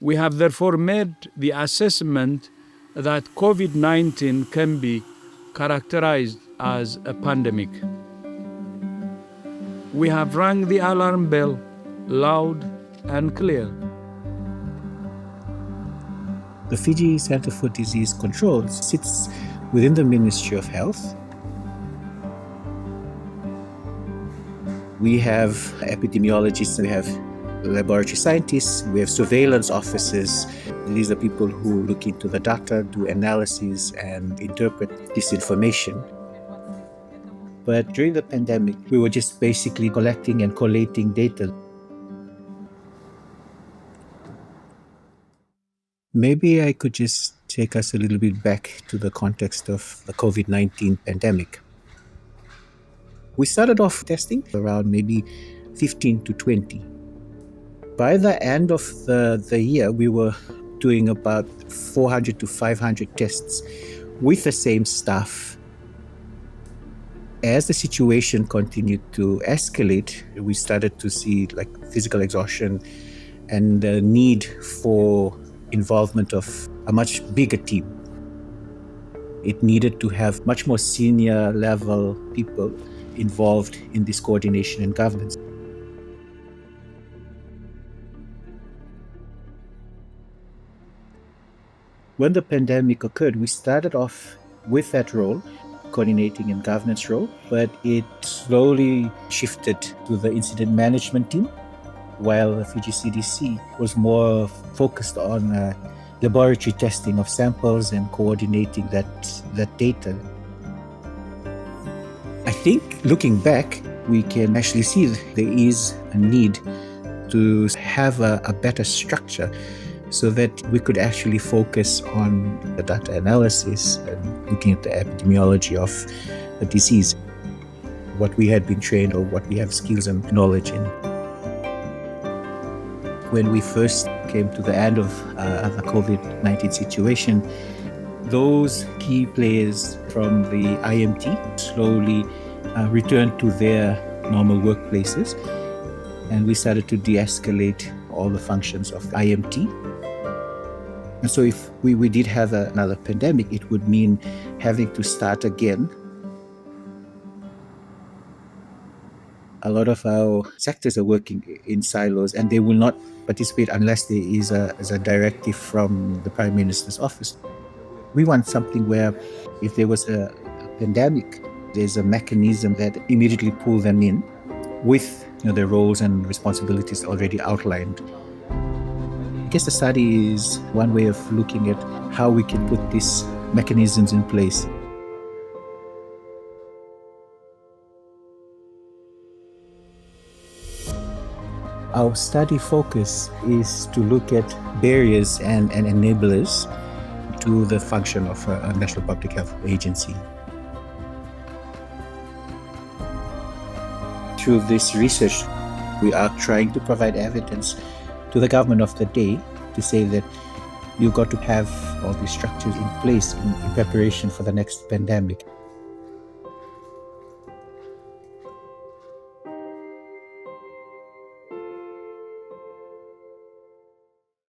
We have therefore made the assessment that COVID-19 can be characterized as a pandemic. We have rung the alarm bell loud and clear. The Fiji Center for Disease Control sits within the Ministry of Health. We have epidemiologists, we have laboratory scientists, we have surveillance officers. These are people who look into the data, do analysis, and interpret this information. But during the pandemic, we were just basically collecting and collating data. Maybe I could just take us a little bit back to the context of the COVID-19 pandemic. We started off testing around maybe 15 to 20. By the end of the year, we were doing about 400 to 500 tests with the same staff. As the situation continued to escalate, we started to see physical exhaustion and the need for involvement of a much bigger team. It needed to have much more senior level people involved in this coordination and governance. When the pandemic occurred, we started off with that role, coordinating and governance role, but it slowly shifted to the incident management team, while the Fiji CDC was more focused on laboratory testing of samples and coordinating that data. I think looking back, we can actually see there is a need to have a better structure so that we could actually focus on the data analysis and looking at the epidemiology of the disease, what we had been trained or what we have skills and knowledge in. When we first came to the end of the COVID-19 situation, those key players from the IMT slowly returned to their normal workplaces, and we started to de-escalate all the functions of IMT. And so if we did have another pandemic, it would mean having to start again. A lot of our sectors are working in silos, and they will not participate unless there is a directive from the Prime Minister's office. We want something where if there was a pandemic, there's a mechanism that immediately pull them in with their roles and responsibilities already outlined. I guess the study is one way of looking at how we can put these mechanisms in place. Our study focus is to look at barriers and enablers to the function of a national public health agency. Through this research, we are trying to provide evidence to the government of the day to say that you've got to have all these structures in place in preparation for the next pandemic.